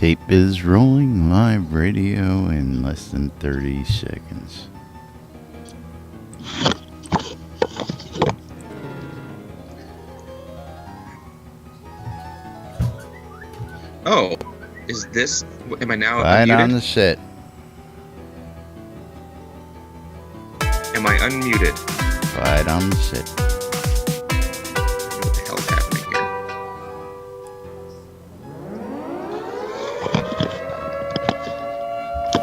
Tape is rolling, live radio in less than 30 seconds. Oh, is this... Am I now Right unmuted? on the set. Am I unmuted? Right on the set. What the hell is happening here?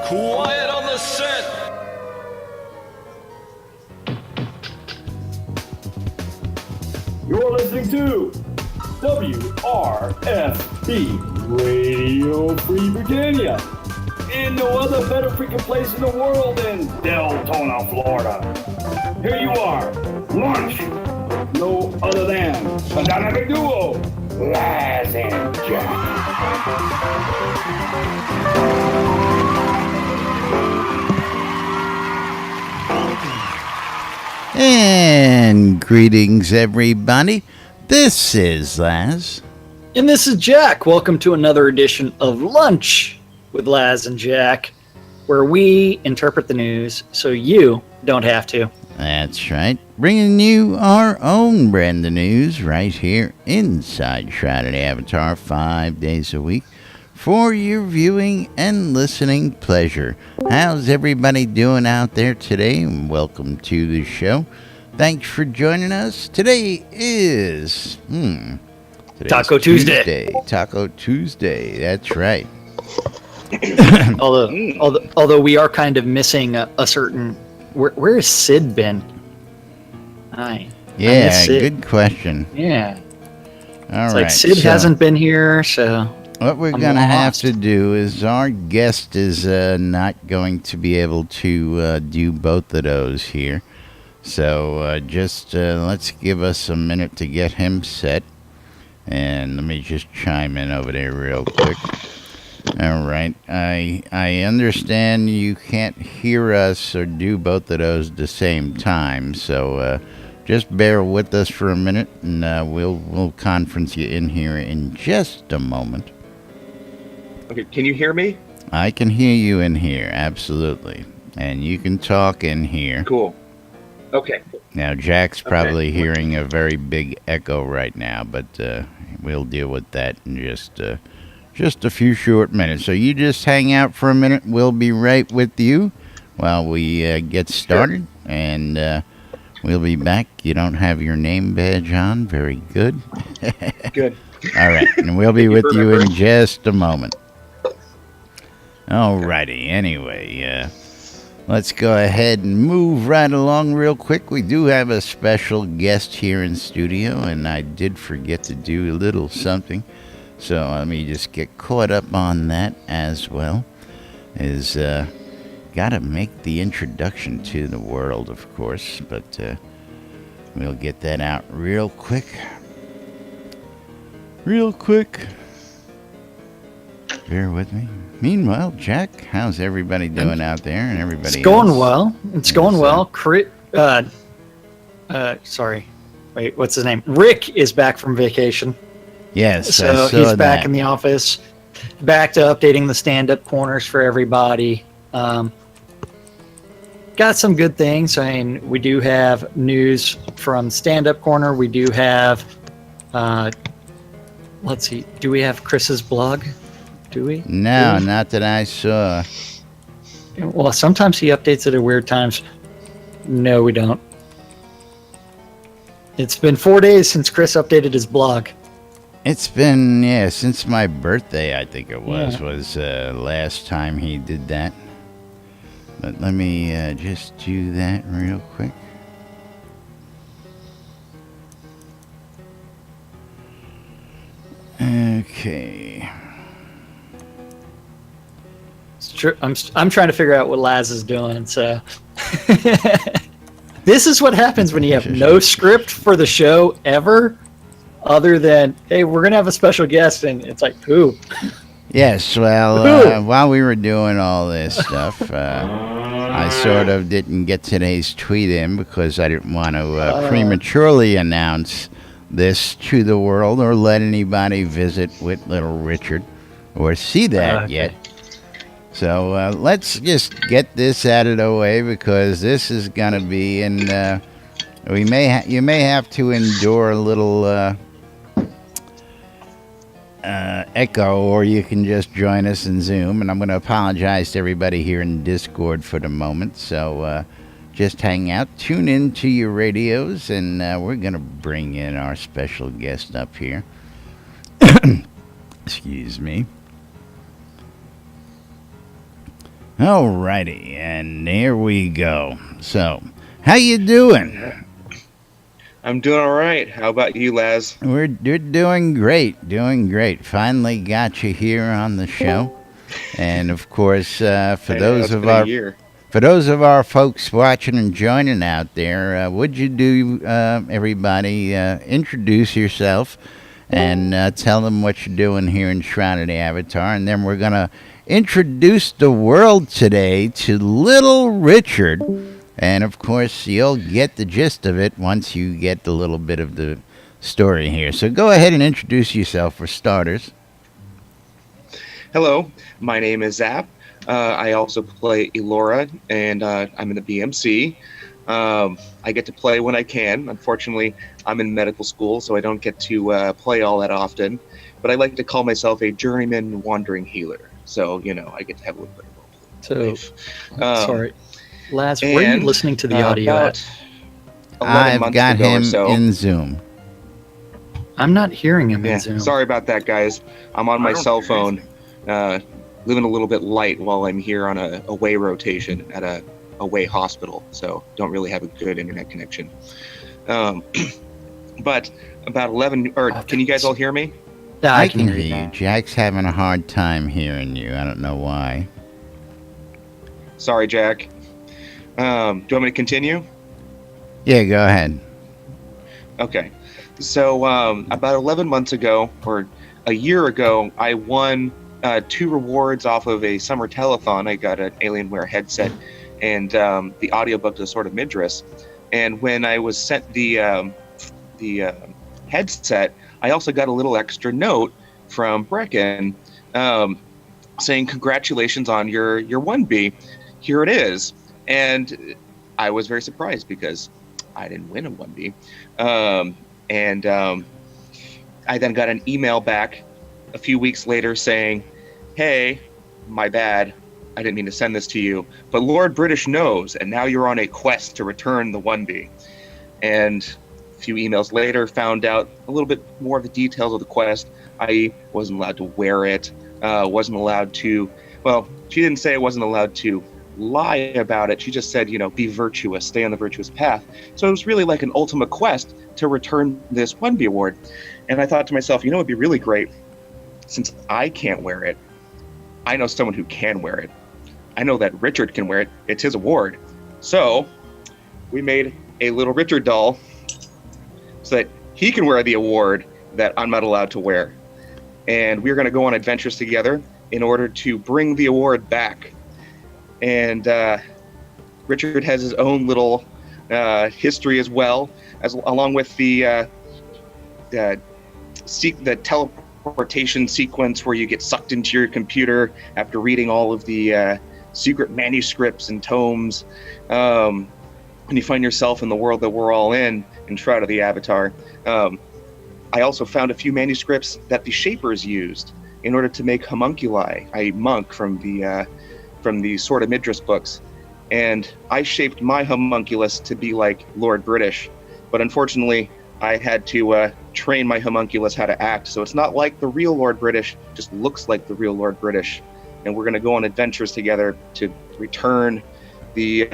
Quiet on the set! You're listening to WRFB Radio Free Virginia. And no other better freaking place in the world than Deltona, Florida. Here you are, Lunch. No other than the dynamic duo, Laz and Jack. And greetings, everybody. This is Laz. And this is Jack. Welcome to another edition of Lunch with Laz and Jack, where we interpret the news so you don't have to. That's right. Bringing you our own brand of news right here inside Shroud Avatar 5 days a week for your viewing and listening pleasure. How's everybody doing out there today? Welcome to the show. Thanks for joining us. Today is Taco Tuesday. Taco Tuesday. That's right. although we are kind of missing a certain... Where has Sid been? I miss Sid. Good question. Yeah. All it's right. Like Sid hasn't been here, so... What we're going to have to do is our guest is not going to be able to do both of those here. So just let's give us a minute to get him set. And let me just chime in over there real quick. All right. I understand you can't hear us or do both of those at the same time. So just bear with us for a minute, and we'll conference you in here in just a moment. Okay, can you hear me? I can hear you in here, absolutely. And you can talk in here. Cool. Okay. Now, Jack's probably hearing a very big echo right now, but we'll deal with that in just a few short minutes. So you just hang out for a minute. We'll be right with you while we get started, and we'll be back. You don't have your name badge on. Very good. Good. All right, and we'll be with you in just a moment. Alrighty, anyway, let's go ahead and move right along real quick. We do have a special guest here in studio, and I did forget to do a little something. So let me just get caught up on that as well. Gotta make the introduction to the world, of course, but we'll get that out real quick. Bear with me. Meanwhile, Jack, how's everybody doing out there and everybody It's going else? well. It's going well. Sorry. Wait, what's his name? Rick is back from vacation. Yes, So he's back in the office, back to updating the stand-up corners for everybody. Got some good things. I mean, we do have news from stand-up corner. We do have, let's see, do we have Chris's blog? Do we? No, not that I saw. Well, sometimes he updates it at weird times. No, we don't. It's been 4 days since Chris updated his blog. It's been, since my birthday, I think it was last time he did that. But let me just do that real quick. Okay. It's true. I'm trying to figure out what Laz is doing, so... This is what happens when you have no script for the show ever, other than, hey, we're going to have a special guest, and it's like, who? Yes, well, while we were doing all this stuff, I sort of didn't get today's tweet in because I didn't want to prematurely announce this to the world or let anybody visit with little Richard or see that Okay. yet. So let's just get this out of the way because this is gonna be, and you may have to endure a little echo, or you can just join us in Zoom. And I'm going to apologize to everybody here in Discord for the moment. So just hang out, tune in to your radios, and we're going to bring in our special guest up here. Excuse me. Alrighty, and there we go. So, how you doing? I'm doing all right. How about you, Laz? We're doing great. Finally got you here on the show, and of course, for those of our folks watching and joining out there, would you do everybody introduce yourself and tell them what you're doing here in Shroud of the Avatar, and then we're gonna introduce the world today to Little Richard. And, of course, you'll get the gist of it once you get a little bit of the story here. So go ahead and introduce yourself for starters. Hello, my name is Zap. I also play Elora, and I'm in the BMC. I get to play when I can. Unfortunately, I'm in medical school, so I don't get to play all that often. But I like to call myself a journeyman wandering healer. So, I get to have a little bit of role play. Sorry. Laz, where are you listening to the audio at? I've got him in Zoom. I'm not hearing him in Zoom. Sorry about that, guys. I'm on my cell phone, living a little bit light while I'm here on a away rotation at a away hospital, so don't really have a good internet connection. But about 11, can you guys all hear me? Yeah, I can hear you. Jack's having a hard time hearing you. I don't know why. Sorry, Jack. Do you want me to continue? Yeah, go ahead. Okay. So about 11 months ago, or a year ago, I won 2 rewards off of a summer telethon. I got an Alienware headset and the audiobook to the Sword of Midras. And when I was sent the headset, I also got a little extra note from Brecken saying, "Congratulations on your 1B. Here it is." And I was very surprised because I didn't win a 1B. And I then got an email back a few weeks later saying, "Hey, my bad. I didn't mean to send this to you, but Lord British knows, and now you're on a quest to return the 1B." And a few emails later, found out a little bit more of the details of the quest. I wasn't allowed to wear it, wasn't allowed to, well, she didn't say I wasn't allowed to lie about it. She just said, be virtuous, stay on the virtuous path. So it was really like an ultimate quest to return this 1B award. And I thought to myself, it'd be really great, since I can't wear it, I know someone who can wear it. I know that Richard can wear it. It's his award. So we made a little Richard doll so that he can wear the award that I'm not allowed to wear. And we're going to go on adventures together in order to bring the award back. And Richard has his own little history as well, along with the teleportation sequence where you get sucked into your computer after reading all of the secret manuscripts and tomes, and you find yourself in the world that we're all in Shroud of the Avatar. I also found a few manuscripts that the Shapers used in order to make homunculi, a monk from the Sword of Midras books. And I shaped my homunculus to be like Lord British, but unfortunately I had to train my homunculus how to act, so it's not like the real Lord British, just looks like the real Lord British. And we're going to go on adventures together to return the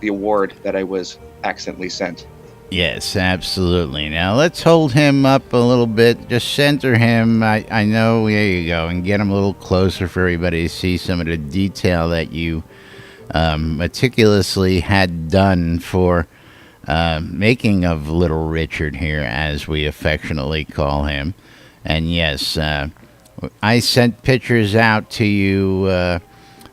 award that I was accidentally sent. Yes, absolutely. Now let's hold him up a little bit. Just center him. I know. There you go, and get him a little closer for everybody to see some of the detail that you meticulously had done for making of Little Richard here, as we affectionately call him. And yes, I sent pictures out to you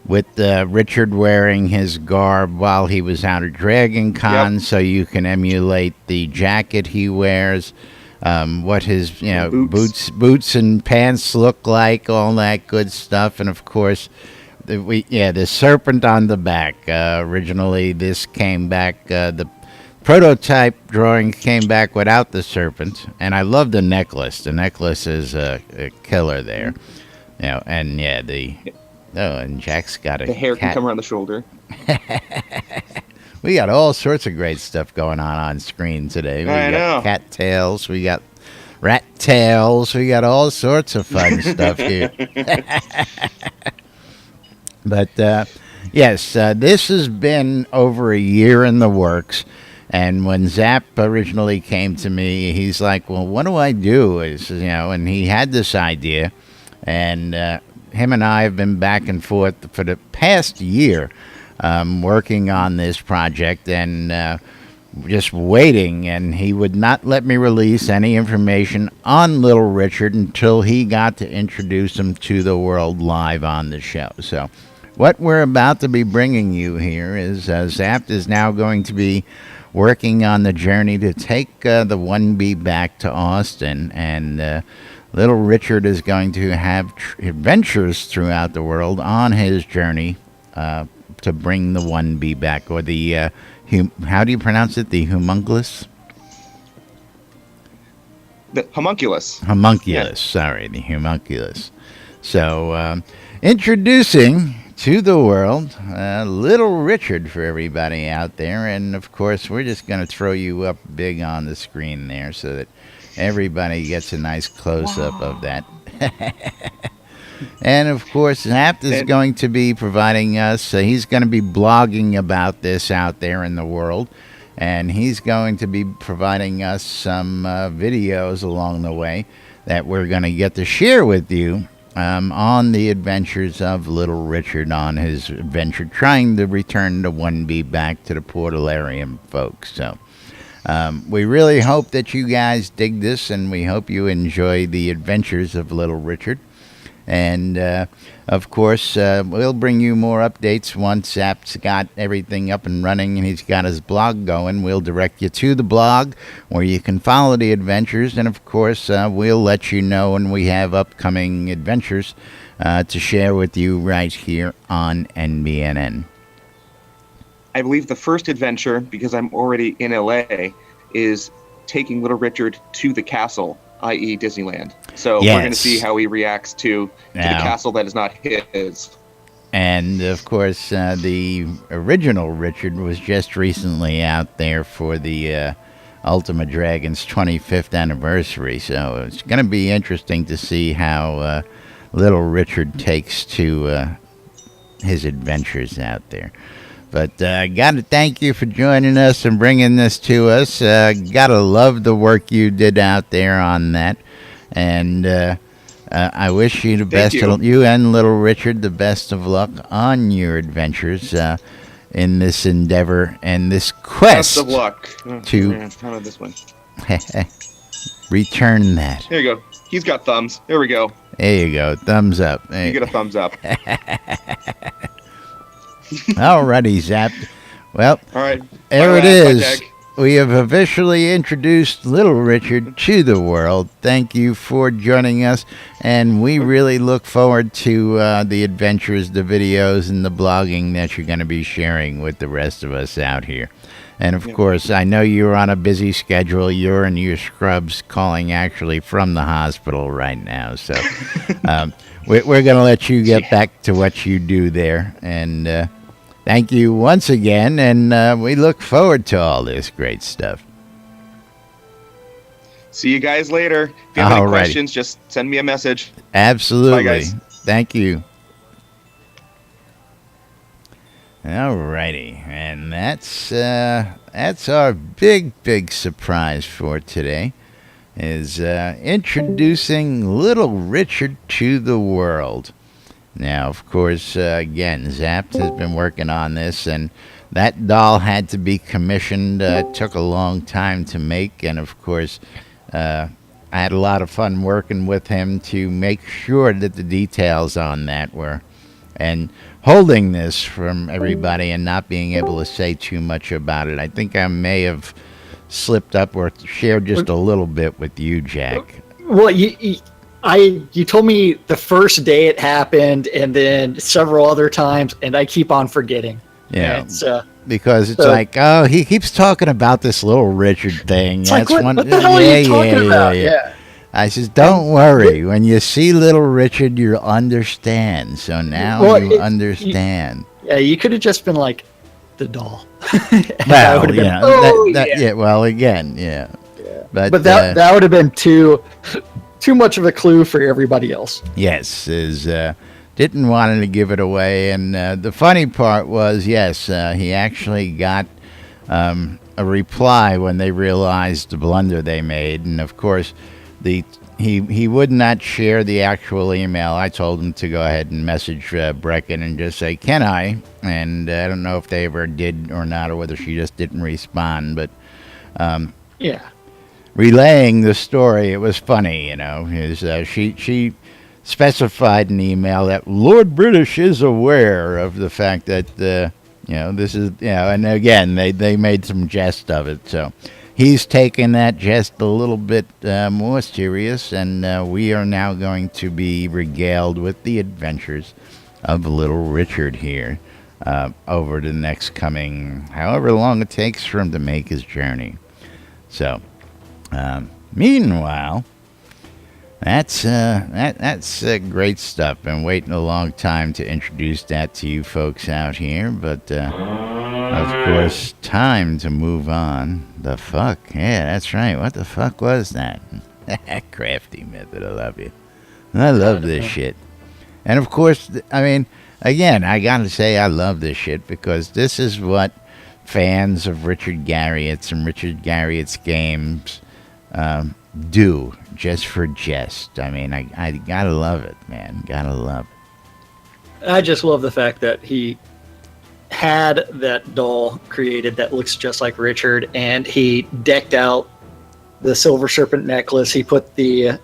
with Richard wearing his garb while he was out at Dragon Con, so you can emulate the jacket he wears. what his Boots. boots and pants look like, all that good stuff, and of course, the serpent on the back. Originally, this came back. The prototype drawing came back without the serpent, and I love the necklace. The necklace is a killer there, and and Jack's got a The hair cat. can come around the shoulder. We got all sorts of great stuff going on screen today. We I got know. cat tails, we got rat tails, we got all sorts of fun stuff here. But yes, this has been over a year in the works. And when Zap originally came to me, he's like, "Well, what do I do?" And he had this idea, and him and I have been back and forth for the past year, working on this project and just waiting. And he would not let me release any information on Little Richard until he got to introduce him to the world live on the show. So, what we're about to be bringing you here is Zap is now going to be working on the journey to take the 1B back to Austin, and Little Richard is going to have adventures throughout the world on his journey to bring the 1B back, or the, how do you pronounce it, the homunculus? The homunculus. Homunculus, sorry, the homunculus. So, introducing to the world, Little Richard for everybody out there. And, of course, we're just going to throw you up big on the screen there so that everybody gets a nice close-up of that. And, of course, Zap is going to be providing us, he's going to be blogging about this out there in the world. And he's going to be providing us some videos along the way that we're going to get to share with you on the adventures of Little Richard on his adventure trying to return the 1B back to the Portalarium folks. So we really hope that you guys dig this, and we hope you enjoy the adventures of Little Richard. And, of course, we'll bring you more updates once Zap's got everything up and running and he's got his blog going. We'll direct you to the blog where you can follow the adventures. And, of course, we'll let you know when we have upcoming adventures to share with you right here on NBNN. I believe the first adventure, because I'm already in LA, is taking Little Richard to the castle, i.e. Disneyland. So we're going to see how he reacts to the castle that is not his. And, of course, the original Richard was just recently out there for the Ultima Dragon's 25th anniversary. So it's going to be interesting to see how Little Richard takes to his adventures out there. But got to thank you for joining us and bringing this to us. Got to love the work you did out there on that. And I wish you the best. You and Little Richard the best of luck on your adventures in this endeavor and this quest. Best of luck. To this one. Return that. There you go. He's got thumbs. There we go. There you go. Thumbs up. You get a thumbs up. Alrighty, Zap. Well, all right. There it is. We have officially introduced Little Richard to the world. Thank you for joining us, and we really look forward to the adventures, the videos, and the blogging that you're going to be sharing with the rest of us out here. And, of course, I know you're on a busy schedule. You're in your scrubs calling actually from the hospital right now. So we're going to let you get back to what you do there. And thank you once again, and we look forward to all this great stuff. See you guys later. If you have any questions, just send me a message. Absolutely. Bye, guys. Thank you. Alrighty, and that's our big surprise for today, is introducing Little Richard to the world. Now, of course, again, Zap has been working on this, and that doll had to be commissioned. It took a long time to make, and of course, I had a lot of fun working with him to make sure that the details on that were, and holding this from everybody and not being able to say too much about it. I think I may have slipped up or shared just a little bit with you, Jack. Well, you told me the first day it happened, and then several other times, and I keep on forgetting. Yeah, And because it's like, oh, he keeps talking about this little Richard thing. It's like, what the hell are you talking about? Yeah. I says, don't worry. When you see little Richard, you'll understand. So now you understand. You could have just been like, the doll. Well, yeah. Well, again, yeah. But that would have been too much of a clue for everybody else. Yes, didn't want to give it away. And the funny part was, yes, he actually got a reply when they realized the blunder they made. And, of course, he would not share the actual email. I told him to go ahead and message Brecken and just say, can I? And I don't know if they ever did or not, or whether she just didn't respond. But relaying the story, it was funny, she specified in the email that Lord British is aware of the fact that this is, and again they made some jest of it. So he's taken that jest a little bit more serious, and we are now going to be regaled with the adventures of little Richard here over the next coming, however long it takes for him to make his journey. So, meanwhile, that's great stuff. Been waiting a long time to introduce that to you folks out here, but of course, time to move on. The fuck? Yeah, that's right. What the fuck was that? Crafty method. I love you. I love this shit. And of course, I mean, again, I gotta say I love this shit because this is what fans of Richard Garriott's and Richard Garriott's games do, just for jest. I mean, I gotta love it, man. Gotta love it. I just love the fact that he had that doll created that looks just like Richard, and he decked out the silver serpent necklace. He put the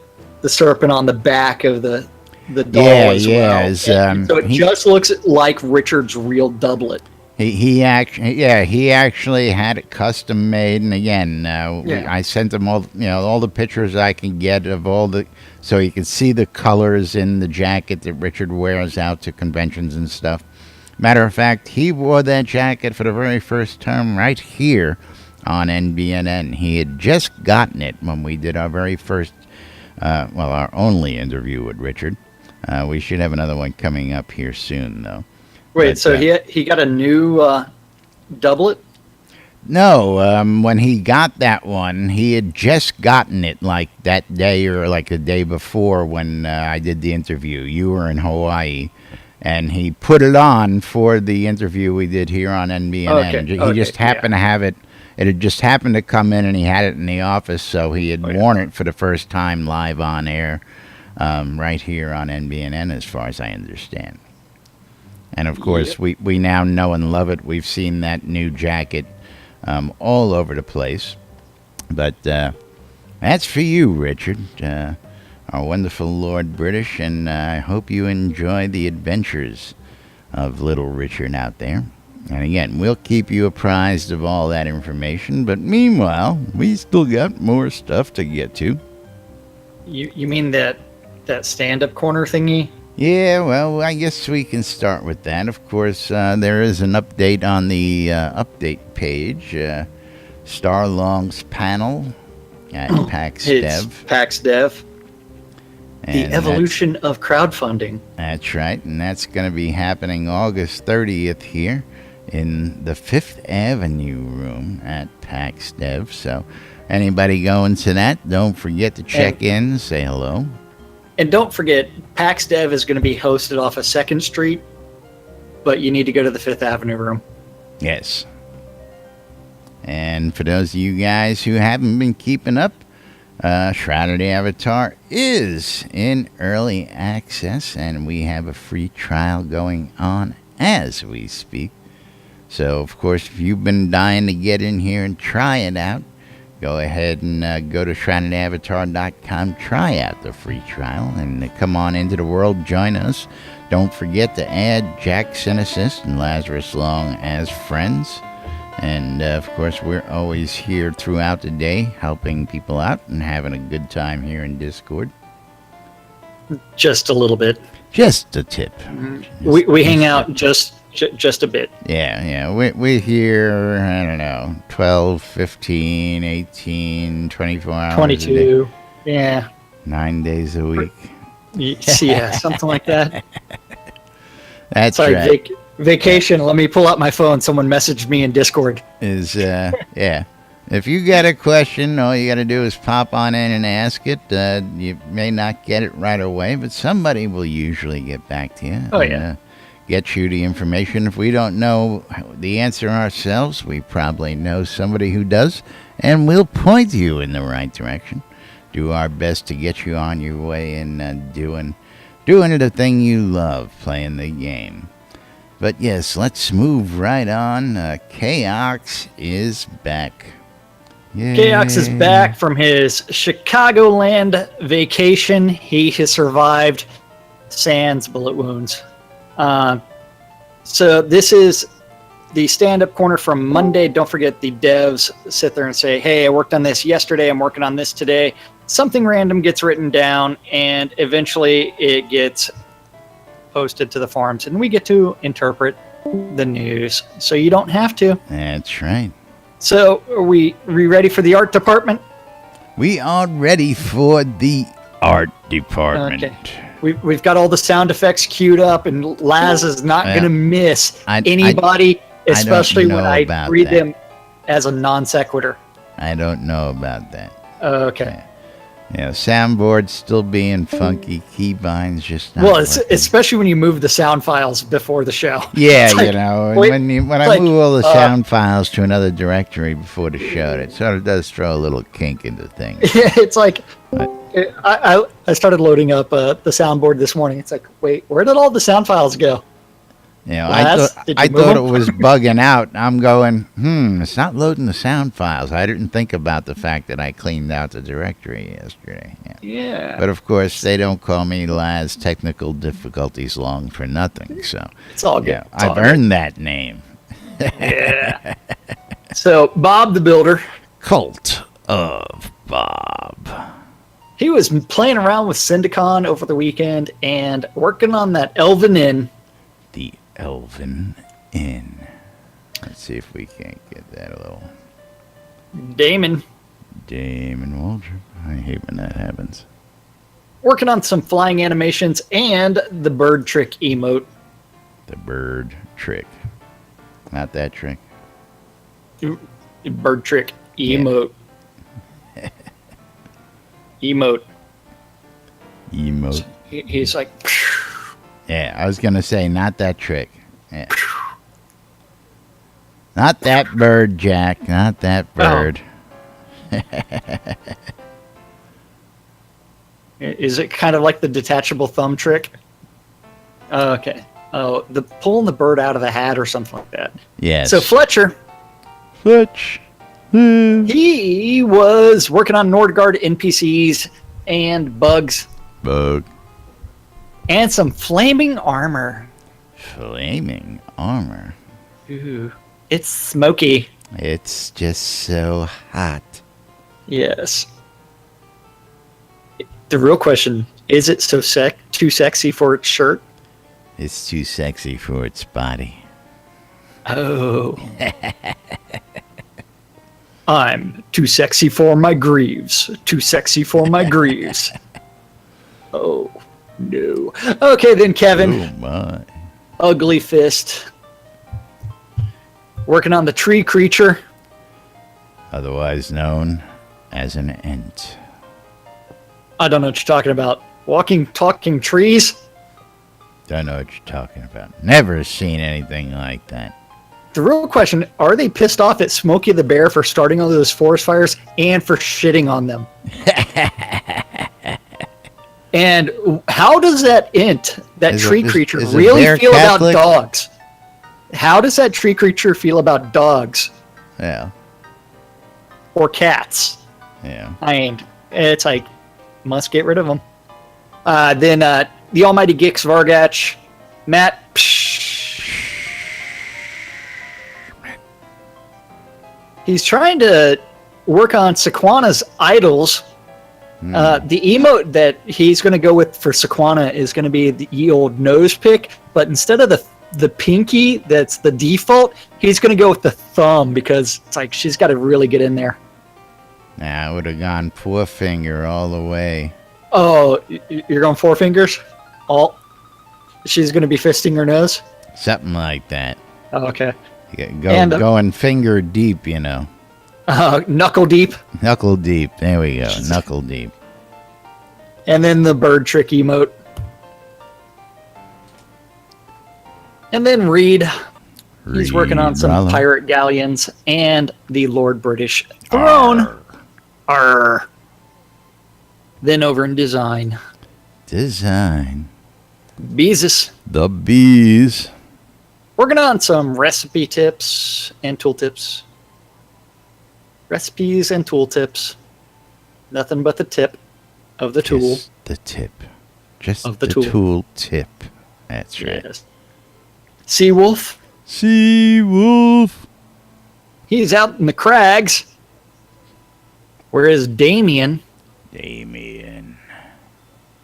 serpent on the back of the doll as well. So it just looks like Richard's real doublet. He actually had it custom made, and again, I sent him all the pictures I can get of so you can see the colors in the jacket that Richard wears out to conventions and stuff. Matter of fact, he wore that jacket for the very first time right here on NBNN. He had just gotten it when we did our very first, our only interview with Richard. We should have another one coming up here soon, though. Wait, so he got a new doublet? No, when he got that one, he had just gotten it like that day or like the day before when I did the interview. You were in Hawaii, and he put it on for the interview we did here on NBNN. Okay. He just happened to have it. It had just happened to come in, and he had it in the office, so he had worn it for the first time live on air right here on NBNN, as far as I understand. And, of course, we now know and love it. We've seen that new jacket all over the place. But that's for you, Richard, our wonderful Lord British, and I hope you enjoy the adventures of little Richard out there. And, again, we'll keep you apprised of all that information. But, meanwhile, we still got more stuff to get to. You mean that stand-up corner thingy? Yeah, well, I guess we can start with that. Of course, there is an update on the update page. Starlong's panel at PAX Dev. PAX Dev. The evolution of crowdfunding. That's right, and that's going to be happening August 30th here in the 5th Avenue room at PAX Dev. So anybody going to that, don't forget to check in, say hello. And don't forget, PAX Dev is going to be hosted off of 2nd Street, but you need to go to the 5th Avenue room. Yes. And for those of you guys who haven't been keeping up, Shroud Avatar is in early access, and we have a free trial going on as we speak. So, of course, if you've been dying to get in here and try it out, go ahead and go to shroudedavatar.com, try out the free trial, and come on into the world, join us. Don't forget to add Jack Synesist and Lazarus Long as friends. And, of course, we're always here throughout the day helping people out and having a good time here in Discord. Just a little bit. Just a tip. We hang out just a bit. Yeah. We're here, I don't know, 12, 15, 18, 24 hours a 22. day. Yeah. 9 days a week. Yeah, something like that. That's Sorry, right. Vacation. Let me pull out my phone. Someone messaged me in Discord. Yeah. If you got a question, all you got to do is pop on in and ask it. You may not get it right away, but somebody will usually get back to you. Oh, and, yeah. Get you the information. If we don't know the answer ourselves, we probably know somebody who does, and we'll point you in the right direction. Do our best to get you on your way and doing the thing you love, playing the game. But yes, let's move right on. Chaox is back. Yay. Chaox is back from his Chicagoland vacation. He has survived sans bullet wounds. So this is the stand-up corner from Monday. Don't forget, the devs sit there and say, hey, I worked on this yesterday. I'm working on this today. Something random gets written down, and eventually it gets posted to the forums, and we get to interpret the news. So you don't have to. That's right. So are we ready for the art department? We are ready for the art department. Okay. We've got all the sound effects queued up, and Laz is not going to miss anybody, especially when I read them as a non sequitur. I don't know about that. Okay. Yeah, soundboard's still being funky. Keybinds just not Well, working. especially when you move the sound files before the show. Yeah, It's like, you know, wait, when I like, move all the sound files to another directory before the show, it sort of does throw a little kink into things. Yeah, it's like I started loading up the soundboard this morning. It's like, wait, where did all the sound files go? You know, Laz, I thought it was bugging out. I'm going, it's not loading the sound files. I didn't think about the fact that I cleaned out the directory yesterday. Yeah. But of course, they don't call me Laz Technical Difficulties Long for nothing. So It's all good. yeah, It's all I've earned that name. Yeah. So Bob the Builder, Cult of Bob. he was playing around with Syndicon over the weekend and working on that Elven Inn. The Elven Inn. Let's see if we can't get that a little. Damon Waldrop. I hate when that happens. working on some flying animations and the bird trick emote. The bird trick. Not that trick. Bird trick emote. Emote. Emote. He's like, Yeah, I was going to say, not that trick. Yeah. Not that bird, Jack. Not that bird. Is it kind of like the detachable thumb trick? Okay. Oh, the pulling the bird out of the hat or something like that. Yes. So Fletcher, Fletch. he was working on Nordgard NPCs and bugs Bug. and some flaming armor. Flaming armor. Ooh, it's smoky. It's just so hot. Yes. The real question, is it so too sexy for its shirt? It's too sexy for its body. Oh. I'm too sexy for my greaves. Too sexy for my greaves. Oh, no. Okay, then, Kevin. Oh, my. Ugly Fist. Working on the tree creature. Otherwise known as an ent. I don't know what you're talking about. Walking, talking trees? Don't know what you're talking about. Never seen anything like that. The real question, are they pissed off at Smokey the Bear for starting all those forest fires and for shitting on them? And how does that tree creature really feel about dogs? How does that tree creature feel about dogs Yeah. or cats? Yeah. I mean, it's like, must get rid of them. Then the almighty Gix Vargach, Matt. He's trying to work on Sequana's idols. The emote that he's going to go with for Sequana is going to be the old nose pick, but instead of the pinky that's the default, he's going to go with the thumb because it's like she's got to really get in there. Nah, I would have gone forefinger all the way. Oh, you're going 4 fingers? All? She's going to be fisting her nose? Something like that. Oh, okay. Going finger deep, you know. Knuckle deep. Knuckle deep. There we go. Knuckle deep. And then the bird trick emote. And then Reed. He's working on some pirate galleons and the Lord British throne. Arr. Then over in design. Beezus. The bees. Working on some recipe tips and tool tips. Recipes and tool tips. Nothing but the tip of the tool. Just the tip. Just of the tool tip. That's right. Yes. Seawolf. He's out in the crags. Whereas Damien.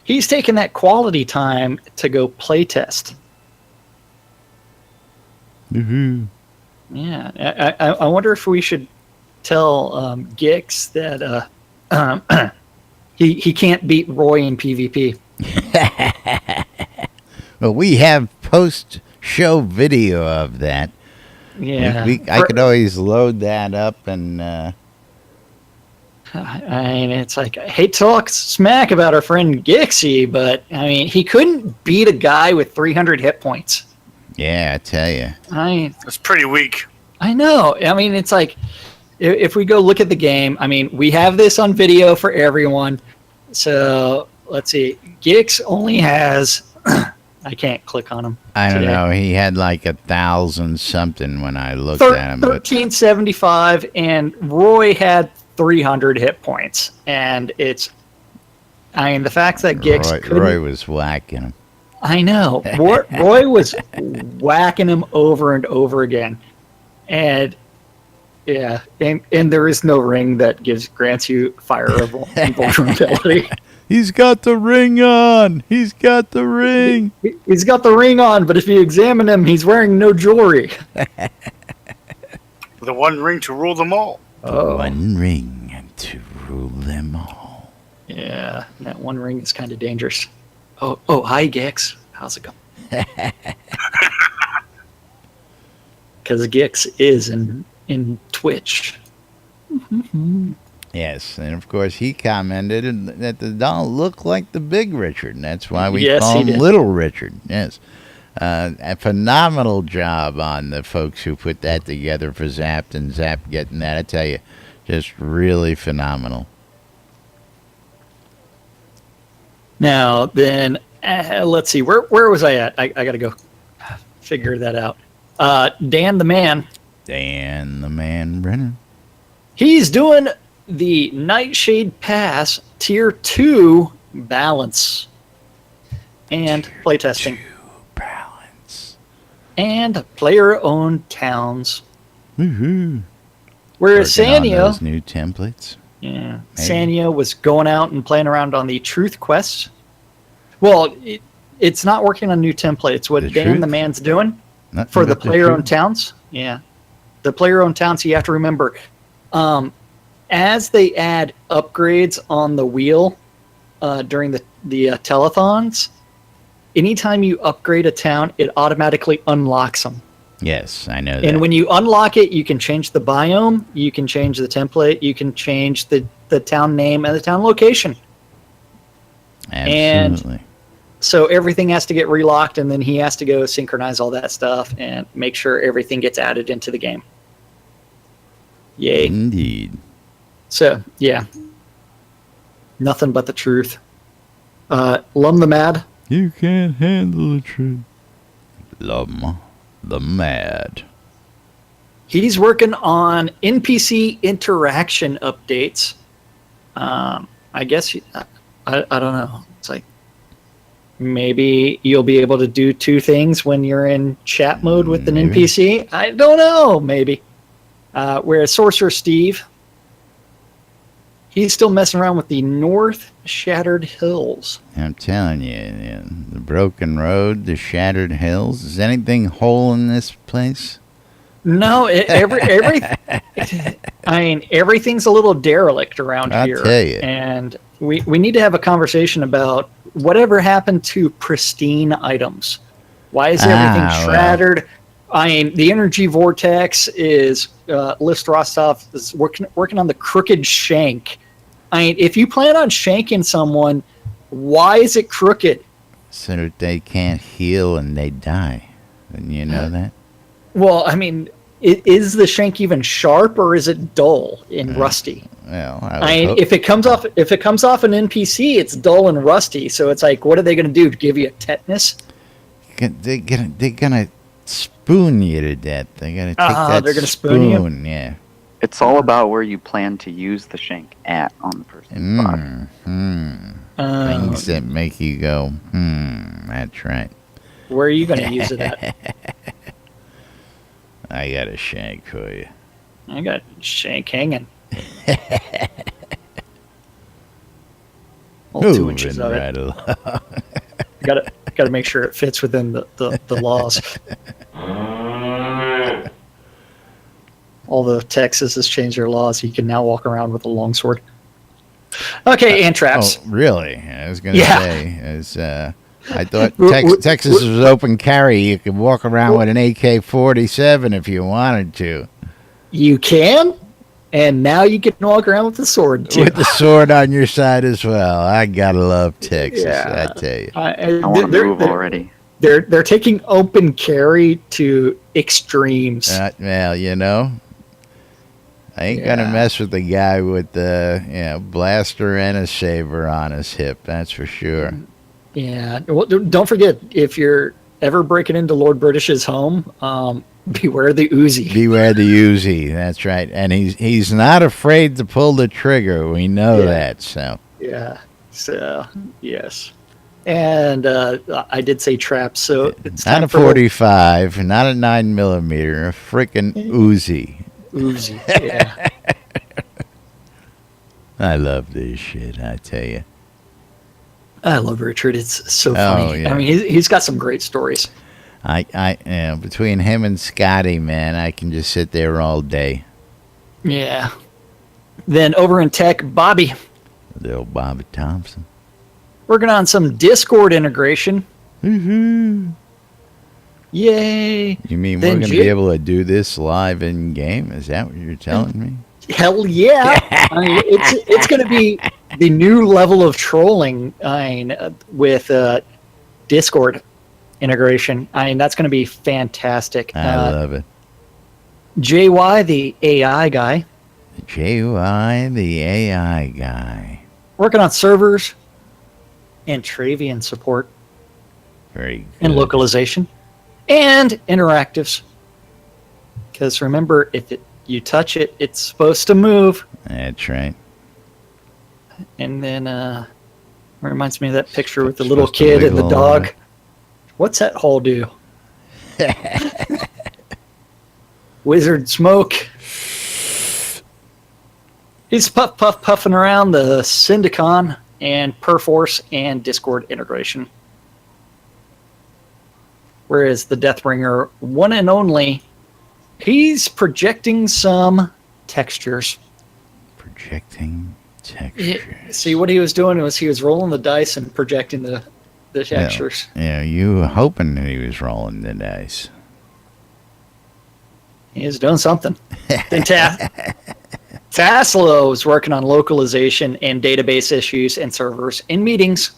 He's taking that quality time to go play test. Mm-hmm. Yeah. I wonder if we should tell Gix that he can't beat Roy in PvP. Well, we have post-show video of that. Yeah. I could always load that up and... I mean, it's like, I hate to talk smack about our friend Gixie, but, I mean, he couldn't beat a guy with 300 hit points. Yeah, I tell you. That's pretty weak. I know. I mean, it's like, if we go look at the game, I mean, we have this on video for everyone. So, let's see. Gix only has... I can't click on him. I don't know. He had like 1,000 something when I looked at him. 1375, and Roy had 300 hit points. And it's... I mean, the fact that Gix Roy was whacking him. I know. Roy was whacking him over and over again. And... yeah, and there is no ring that grants you fire invulnerability. He's got the ring on. He's got the ring. He's got the ring on, but if you examine him, he's wearing no jewelry. The one ring to rule them all. The one ring to rule them all. Yeah, that one ring is kind of dangerous. Oh, hi, Gix. How's it going? Because Gix is in Twitch. Yes, and of course he commented that the doll looked like the Big Richard, and that's why we Yes, call him he did. Little Richard. Yes, a phenomenal job on the folks who put that together for Zapped and Zap getting that. I tell you, just really phenomenal. Now then, let's see. Where was I at? I got to go figure that out. Dan the Man. Dan the Man Brennan. He's doing the Nightshade Pass Tier 2 balance and playtesting. Balance. And player-owned towns. Woohoo. Whereas Working on Sanyo, those new templates. yeah, Maybe. Sanyo was going out and playing around on the Truth Quest. Well, it's not working on new templates. What The Dan Truth? the Man's doing Nothing for the but player-owned truth. towns. Yeah, the player-owned towns. You have to remember, as they add upgrades on the wheel during the telethons, anytime you upgrade a town, it automatically unlocks them. Yes, I know that. And when you unlock it, you can change the biome, you can change the template, you can change the town name and the town location. Absolutely. So everything has to get relocked, and then he has to go synchronize all that stuff and make sure everything gets added into the game. Yay. Indeed. So, yeah. Nothing but the truth. Lum the Mad. You can't handle the truth. Lum the Mad. He's working on NPC interaction updates. I guess, I don't know. It's like, maybe you'll be able to do 2 things when you're in chat mode with an Maybe. NPC. I don't know. Maybe. Whereas Sorcerer Steve, he's still messing around with the North Shattered Hills. I'm telling you, the broken road, the shattered hills. Is anything whole in this place? No, everything's a little derelict around I'll here. tell you. And we need to have a conversation about whatever happened to pristine items. Why is everything shattered? The energy vortex is List Rostov is working on the crooked shank. If you plan on shanking someone, why is it crooked? So that they can't heal and they die. Didn't you know that? Well, is the shank even sharp or is it dull and rusty? Well, if it comes off an NPC, it's dull and rusty. So it's like, what are they going to do? Give you a tetanus? They're gonna spoon you to death. They're gonna take that. They're gonna spoon you? Yeah. It's all about where you plan to use the shank at on the person's body. Things that make you go, that's right. Where are you going to use it at? I got a shank for you. I got shank hanging. All 2 inches of it. Along. Got to make sure it fits within the laws. All the Texas has changed their laws. You can now walk around with a longsword. Okay, ant traps. Oh, really? I was going to say, I thought Texas was open carry. You could walk around with an AK-47 if you wanted to. You can, and now you can walk around with the sword too. With the sword on your side as well. I gotta love Texas. I tell you. I want to move already. They're taking open carry to extremes. Well, I ain't gonna mess with the guy with the blaster and a saber on his hip. That's for sure. Yeah. Well, don't forget, if you're ever breaking into Lord British's home, beware the Uzi. Beware the Uzi. That's right. And he's not afraid to pull the trigger. We know that. So. Yeah. So yes. And I did say traps. So it's not a 45, not a 9mm, a freaking Uzi. Uzi. Yeah. I love this shit. I tell you. I love Richard. It's so funny. Yeah. He's got some great stories. Between him and Scotty, man, I can just sit there all day. Yeah. Then over in tech, Bobby. Little Bobby Thompson. Working on some Discord integration. Mm-hmm. Yay. You mean we're going to be able to do this live in game? Is that what you're telling me? Hell yeah. It's going to be the new level of trolling with Discord integration. That's going to be fantastic. I love it. JY, the AI guy. JY, the AI guy. Working on servers and Travian support. Very good. And localization. And interactives. Because remember, if you touch it, it's supposed to move. That's right. And then reminds me of that picture with the little kid and the dog. What's that hole do? Wizard Smoke. He's puffing around the Syndicon and Perforce and Discord integration. Whereas the Deathbringer, one and only, he's projecting some textures. Projecting textures. See, what he was doing was he was rolling the dice and projecting the textures. Yeah, you were hoping that he was rolling the dice. He was doing something. Then Taslo was working on localization and database issues and servers in meetings.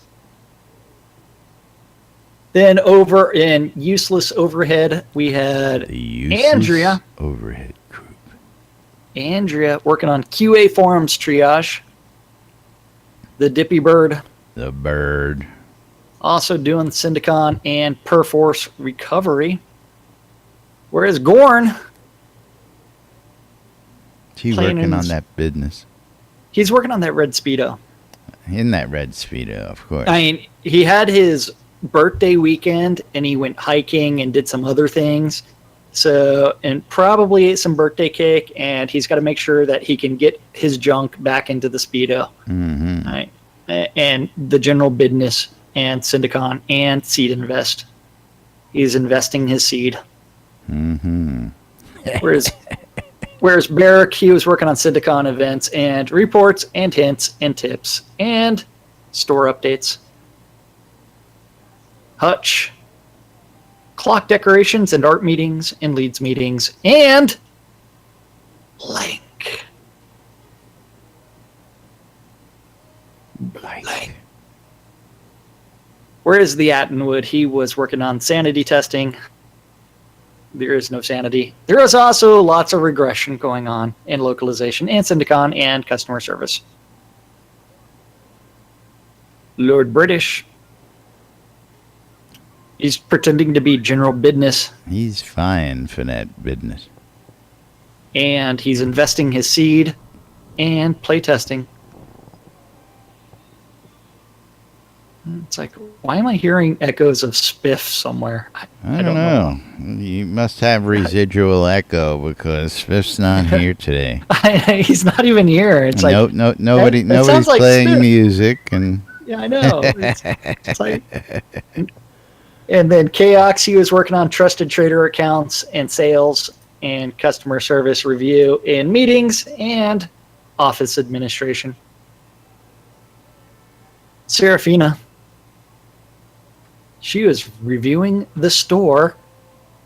Then over in Useless Overhead, we had Andrea. Overhead Group. Andrea working on QA Forums triage. The Dippy Bird. The Bird. Also doing Syndicon and Perforce recovery. Whereas Gorn. He's working on that business. He's working on that Red Speedo. In that Red Speedo, of course. He had his birthday weekend and he went hiking and did some other things. So, and probably ate some birthday cake, and he's got to make sure that he can get his junk back into the Speedo. Mm-hmm. Right. And the general business and Syndicon and Seed Invest. He's investing his seed. Mm-hmm. Whereas Barrick, he was working on Syndicon events and reports and hints and tips and store updates. Hutch, clock decorations and art meetings and leads meetings, and Blank. Whereas the Attenwood, he was working on sanity testing. There is no sanity. There is also lots of regression going on in localization and Syndicon and customer service. Lord British, he's pretending to be general business. He's fine for that business. And he's investing his seed and playtesting. It's like, why am I hearing echoes of Spiff somewhere? I don't know. You must have residual echo because Spiff's not here today. He's not even here. It's like nobody's like playing Spiff. Music, and yeah, I know. It's like, and then Chaox, he was working on trusted trader accounts and sales and customer service review in meetings and office administration. Serafina, she was reviewing the store.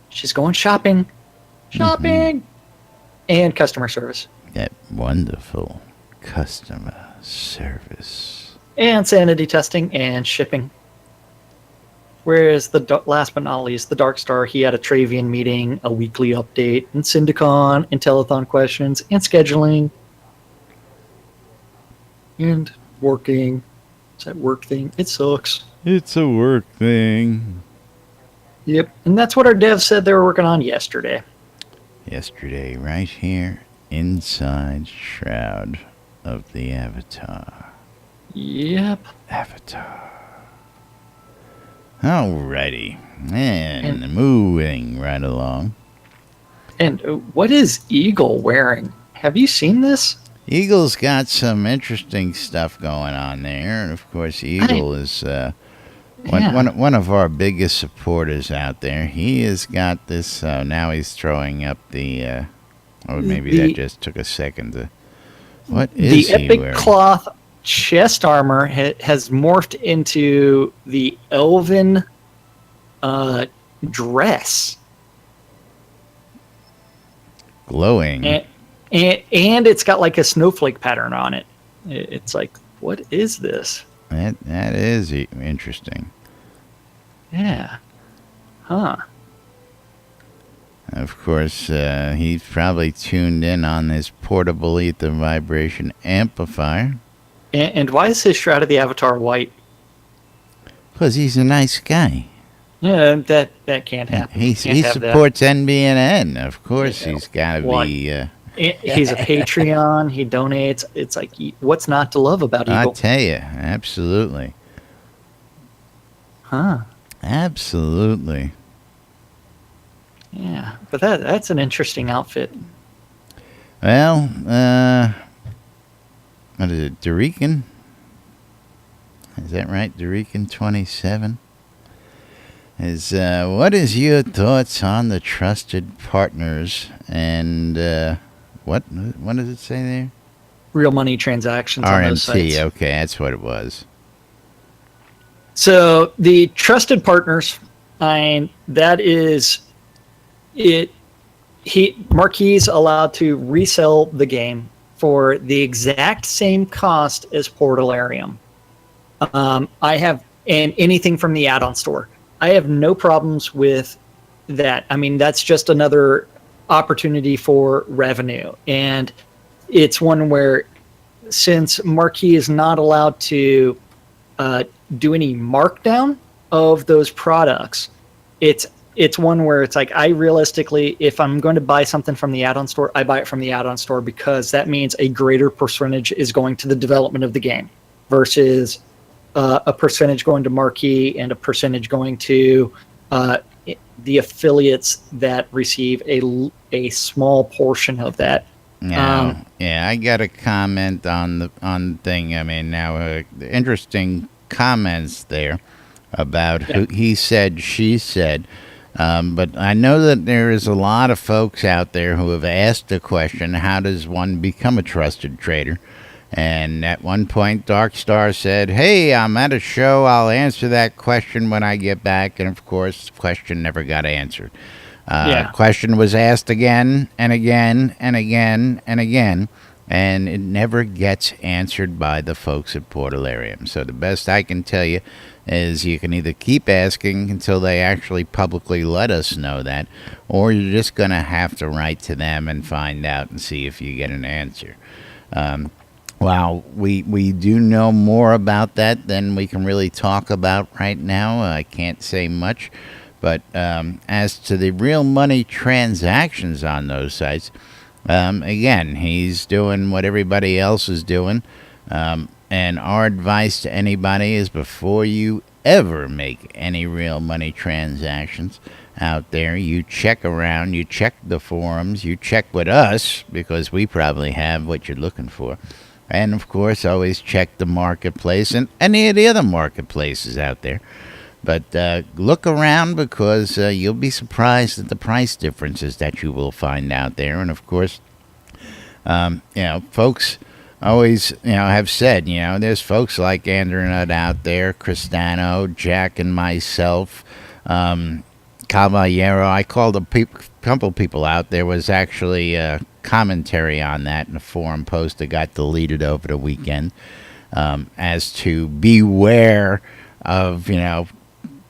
She's going shopping, and customer service. That wonderful customer service. And sanity testing and shipping. Whereas last but not least, the Dark Star, he had a Travian meeting, a weekly update, and Syndicon, and telethon questions, and scheduling, and working. It's that work thing. It sucks. It's a work thing. Yep, and that's what our devs said they were working on yesterday. Yesterday, right here inside Shroud of the Avatar. Yep. Avatar. Alrighty. And moving right along. And what is Eagle wearing? Have you seen this? Eagle's got some interesting stuff going on there. And of course, Eagle is one of our biggest supporters out there. He has got this. Now he's throwing up the. That just took a second to. What is the he epic wearing? cloth chest armor has morphed into the elven dress. Glowing. And it's got like a snowflake pattern on it. It's like, what is this? That is interesting. Yeah. Huh. Of course, he's probably tuned in on this portable ether vibration amplifier. And why is his Shroud of the Avatar white? Because he's a nice guy. Yeah, that can't happen. He supports NBNN. Of course, he's got to be... He's a Patreon. He donates. It's like, what's not to love about Eagle? I tell you, absolutely. Huh. Absolutely. Yeah, but that's an interesting outfit. Well, what is it, Dorican? Is that right, Dorican 27? What is your thoughts on the trusted partners and what does it say there? Real money transactions on those sites. RMT, okay, that's what it was. So the trusted partners, that is it. Marquis allowed to resell the game for the exact same cost as Portalarium. I have anything from the add-on store. I have no problems with that. I mean, that's just another opportunity for revenue, and it's one where since Marquis is not allowed to do any markdown of those products, it's one where it's like, I realistically, if I'm going to buy something from the add-on store, I buy it from the add-on store because that means a greater percentage is going to the development of the game versus a percentage going to Marquis and a percentage going to the affiliates that receive a small portion of that. Now, I got a comment on the thing. I mean, now interesting comments there about who he said, she said. But I know that there is a lot of folks out there who have asked the question, how does one become a trusted trader? And at one point, Darkstar said, hey, I'm at a show. I'll answer that question when I get back. And, of course, the question never got answered. Question was asked again and again and again and again, and it never gets answered by the folks at Portalarium. So the best I can tell you is you can either keep asking until they actually publicly let us know that, or you're just going to have to write to them and find out and see if you get an answer. While we do know more about that than we can really talk about right now, I can't say much. But as to the real money transactions on those sites, again, he's doing what everybody else is doing. And our advice to anybody is before you ever make any real money transactions out there, you check around, you check the forums, you check with us, because we probably have what you're looking for. And, of course, always check the marketplace and any of the other marketplaces out there. But look around, because you'll be surprised at the price differences that you will find out there. And, of course, folks always, have said, there's folks like Andrew Nutt out there, Cristano, Jack, and myself, Caballero. I called a couple people out. There was actually commentary on that in a forum post that got deleted over the weekend, as to beware of,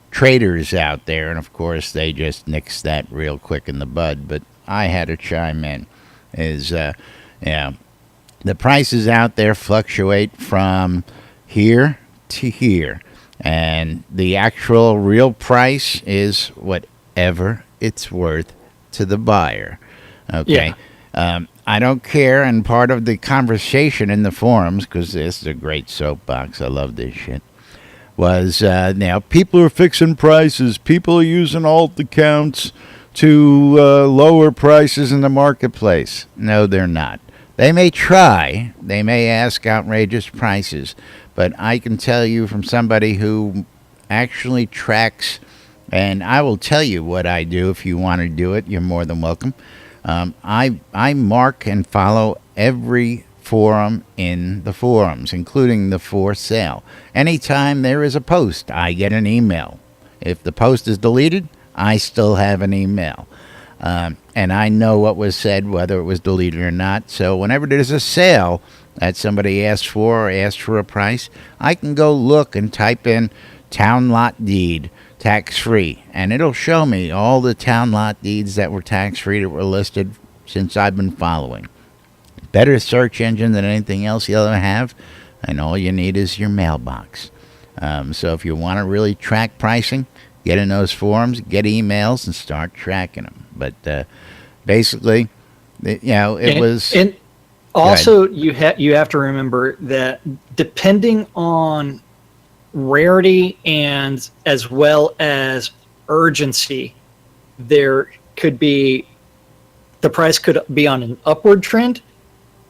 traders out there. And, of course, they just nixed that real quick in the bud. But I had to chime in. The prices out there fluctuate from here to here, and the actual real price is whatever it's worth to the buyer. Okay. I don't care, and part of the conversation in the forums, because this is a great soapbox, I love this shit, was now people are fixing prices, people are using alt accounts to lower prices in the marketplace. No, they're not. They may try, they may ask outrageous prices, but I can tell you from somebody who actually tracks, and I will tell you what I do. If you want to do it, you're more than welcome. I mark and follow every forum in the forums, including the for sale. Anytime there is a post, I get an email. If the post is deleted, I still have an email. And I know what was said, whether it was deleted or not. So whenever there's a sale that somebody asks for or asks for a price, I can go look and type in town lot deed, tax-free. And it'll show me all the town lot deeds that were tax-free that were listed since I've been following. Better search engine than anything else you'll ever have. And all you need is your mailbox. So if you want to really track pricing, get in those forums, get emails, and start tracking them. But basically, And also, you have to remember that depending on rarity and as well as urgency, there could be, the price could be on an upward trend,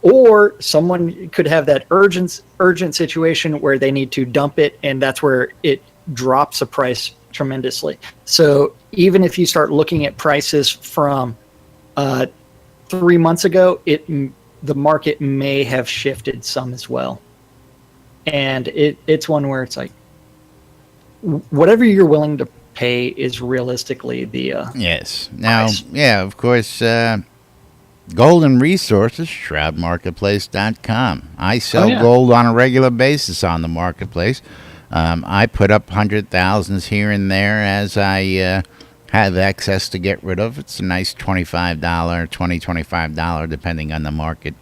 or someone could have that urgent situation where they need to dump it, and that's where it drops the price tremendously. So even if you start looking at prices from 3 months ago, the market may have shifted some as well. And it's one where it's like, whatever you're willing to pay is realistically the yes. Now, price. yeah, of course, Golden Resources, shroudmarketplace.com. I sell gold on a regular basis on the marketplace. I put up 100,000s here and there as I have excess to get rid of. It's a nice $25, $25, depending on the market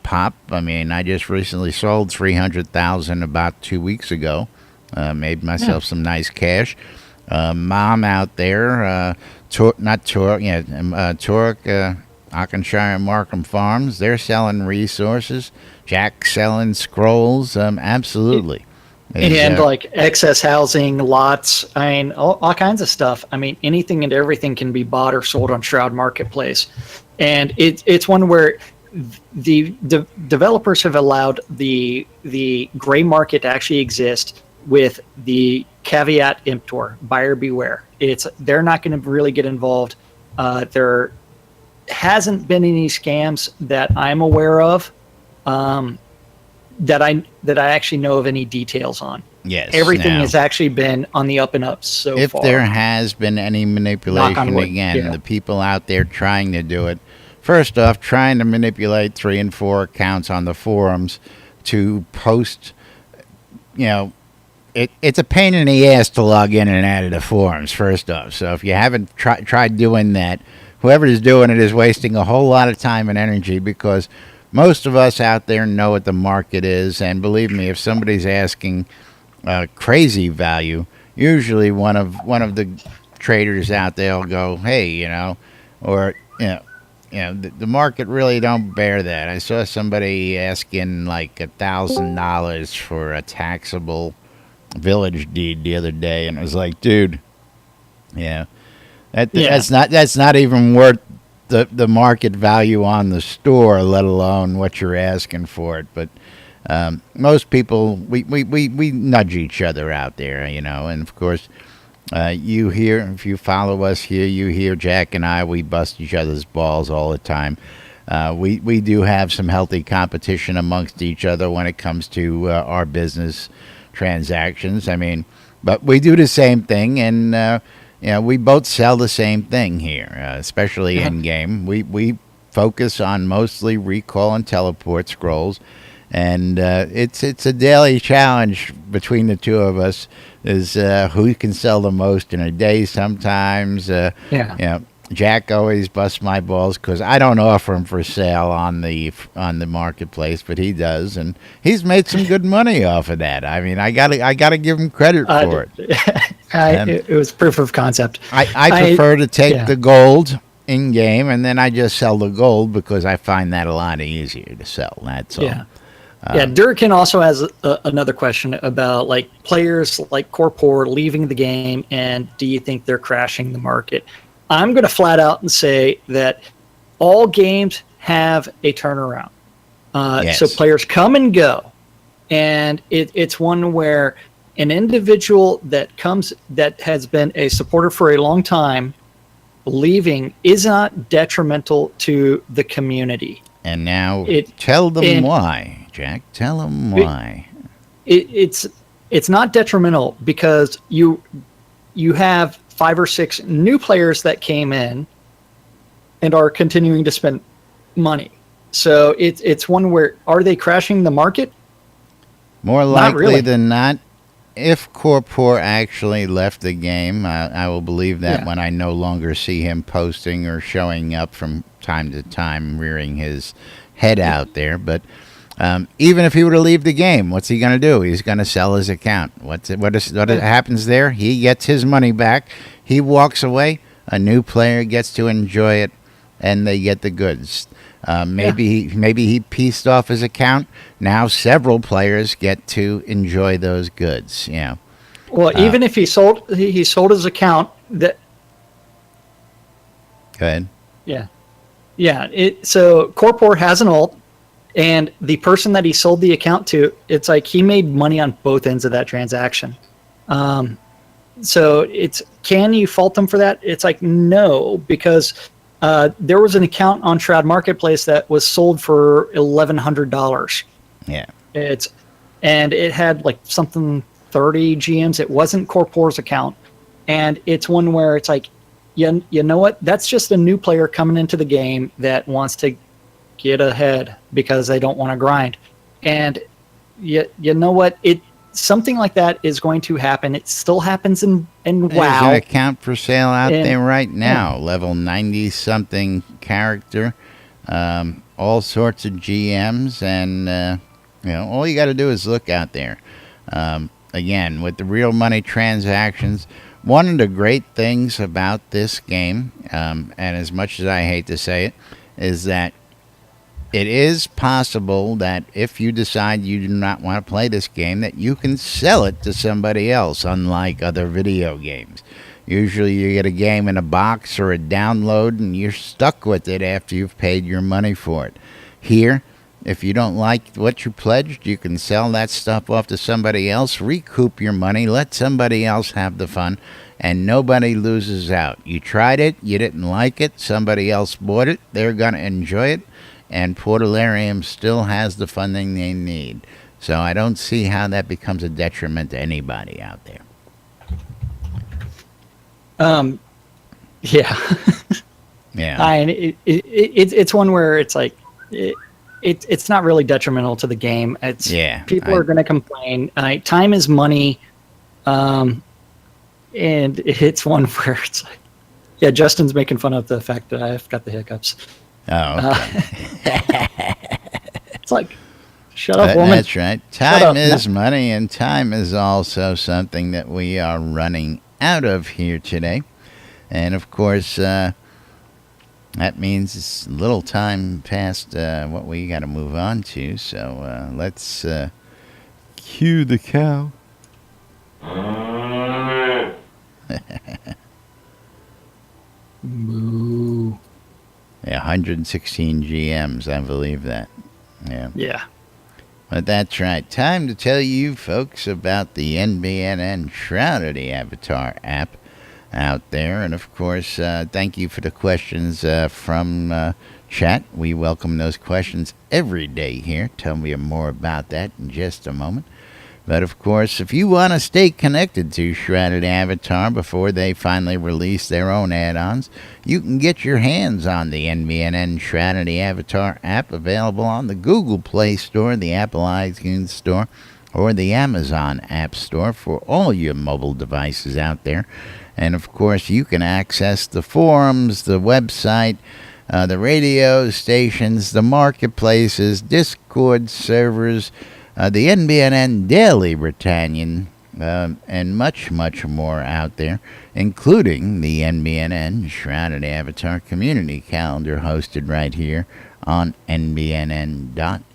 pop. I mean, I just recently sold 300,000 about 2 weeks ago. Made myself some nice cash. Mom out there, Torque, Arkansas and Markham Farms, they're selling resources. Jack selling scrolls. Absolutely. And like excess housing, lots, I mean, all kinds of stuff. I mean, anything and everything can be bought or sold on Shroud Marketplace. And it's one where the developers have allowed the gray market to actually exist with the caveat emptor, buyer beware. They're not going to really get involved. There hasn't been any scams that I'm aware of. That I actually know of any details on. Yes. Everything now, has actually been on the up and up so if far. there has been any manipulation wood, again, yeah. the people out there trying to do it, first off, trying to manipulate 3 and 4 accounts on the forums to post, it's a pain in the ass to log in and out of the forums, first off. So if you haven't tried doing that, whoever is doing it is wasting a whole lot of time and energy, because most of us out there know what the market is, and believe me, if somebody's asking crazy value, usually one of the traders out there will go, hey, the market really don't bear that. I saw somebody asking like $1,000 for a taxable village deed the other day, and it was like, dude, that's not even worth the market value on the store, let alone what you're asking for it. But most people, we nudge each other out there, and of course, you hear, if you follow us here, you hear Jack and I, we bust each other's balls all the time. We do have some healthy competition amongst each other when it comes to our business transactions. I mean, but we do the same thing, and we both sell the same thing here, especially in game. We focus on mostly recall and teleport scrolls, and it's a daily challenge between the two of us, is who can sell the most in a day. Sometimes, Jack always busts my balls because I don't offer him for sale on the marketplace, but he does, and he's made some good money off of that. I mean, I gotta give him credit for it. It was proof of concept. I prefer to take the gold in game, and then I just sell the gold because I find that a lot easier to sell. That's all. Yeah. Durkin also has another question about like players like Corpor leaving the game, and do you think they're crashing the market? I'm going to flat out and say that all games have a turnaround. So players come and go, and it's one where an individual that has been a supporter for a long time leaving is not detrimental to the community. And now tell them why, Jack. Tell them why. It's not detrimental because you have 5 or 6 new players that came in and are continuing to spend money. So it's one where, are they crashing the market? More likely than not, if Corpor actually left the game, I will believe that when I no longer see him posting or showing up from time to time, rearing his head out there. But even if he were to leave the game, what's he going to do? He's going to sell his account. What happens there? He gets his money back. He walks away. A new player gets to enjoy it, and they get the goods. Maybe he pieced off his account. Now several players get to enjoy those goods. Well, even if he sold his account. That. Go ahead. Yeah. So Corpor has an alt. And the person that he sold the account to, it's like he made money on both ends of that transaction. So can you fault them for that? It's like, no, because there was an account on Shroud Marketplace that was sold for $1,100. Yeah. And it had like something 30 GMs. It wasn't Corpor's account. And it's one where it's like, you know what? That's just a new player coming into the game that wants to get ahead because they don't want to grind. And you know what? Something like that is going to happen. It still happens in WoW. There's an account for sale out there right now. Level 90-something character. All sorts of GMs. And, all you got to do is look out there. Again, with the real money transactions, one of the great things about this game, and as much as I hate to say it, is that it is possible that if you decide you do not want to play this game, that you can sell it to somebody else, unlike other video games. Usually you get a game in a box or a download, and you're stuck with it after you've paid your money for it. Here, if you don't like what you pledged, you can sell that stuff off to somebody else, recoup your money, let somebody else have the fun, and nobody loses out. You tried it, you didn't like it, somebody else bought it, they're going to enjoy it, and Portalarium still has the funding they need. So I don't see how that becomes a detriment to anybody out there. Yeah. Yeah. And it's one where it's like it's not really detrimental to the game. It's people are going to complain. Time is money, and it's one where it's like, yeah, Justin's making fun of the fact that I've got the hiccups. Oh, okay. It's like, shut up, woman. That's right. Time is money, and time is also something that we are running out of here today. And of course, that means it's a little time past what we got to move on to. So let's cue the cow. Moo. Yeah, 116 GMs, I believe that. Yeah. Yeah. But that's right. Time to tell you folks about the NBNN Shroud of the Avatar app out there. And of course, thank you for the questions from chat. We welcome those questions every day here. Tell me more about that in just a moment. But of course, if you want to stay connected to Shroud of the Avatar before they finally release their own add-ons, you can get your hands on the NBNN Shroud of the Avatar app, available on the Google Play Store, the Apple iTunes Store, or the Amazon App Store for all your mobile devices out there. And of course, you can access the forums, the website, the radio stations, the marketplaces, Discord servers, the NBNN Daily Britannian, and much, much more out there, including the NBNN Shroud of the Avatar community calendar hosted right here on nbnn.info.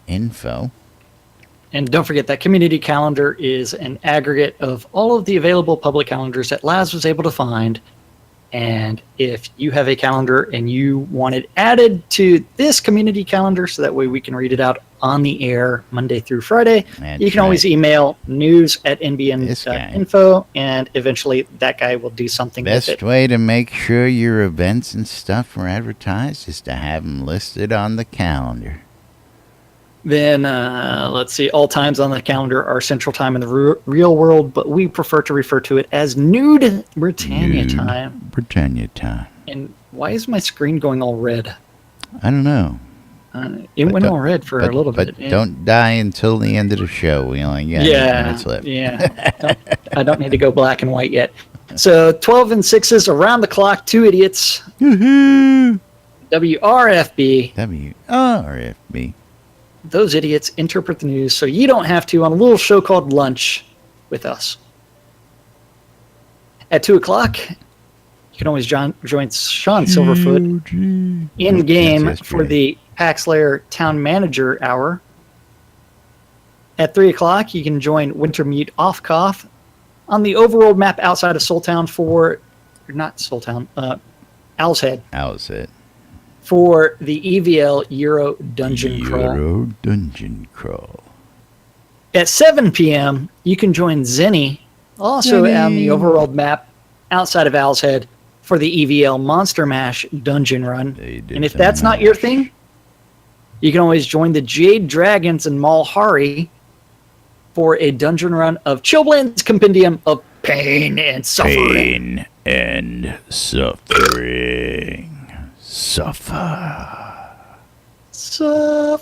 And don't forget that community calendar is an aggregate of all of the available public calendars that Laz was able to find. And if you have a calendar and you want it added to this community calendar so that way we can read it out on the air Monday through Friday, you can always email news@nbn.info, and eventually that guy will do something with it. Best way to make sure your events and stuff are advertised is to have them listed on the calendar. Then, let's see, all times on the calendar are Central Time in the real world, but we prefer to refer to it as Nude Britannia Time. Britannia Time. And why is my screen going all red? I don't know. It went all red for a little bit. But don't die until the end of the show. We only got 8 minutes left. Yeah. I don't need to go black and white yet. So 12 and 6s around the clock, 2 idiots. Woohoo! WRFB. WRFB. Those idiots interpret the news so you don't have to on a little show called Lunch with us. At 2 o'clock, you can always join Sean Silverfoot in-game for the Paxlayer Town Manager Hour. At 3 o'clock, you can join Wintermute Offcoff on the overworld map outside of Soultown Owl's Head. Owl's Head. For the EVL Euro Dungeon Crawl. At 7 p.m., you can join Zenny, also on the overworld map outside of Owl's Head, for the EVL Monster Mash Dungeon Run. And if that's not your thing, you can always join the Jade Dragons in Malhari for a dungeon run of Chilblain's Compendium of Pain and Suffering. Pain and Suffering. Suffer. 7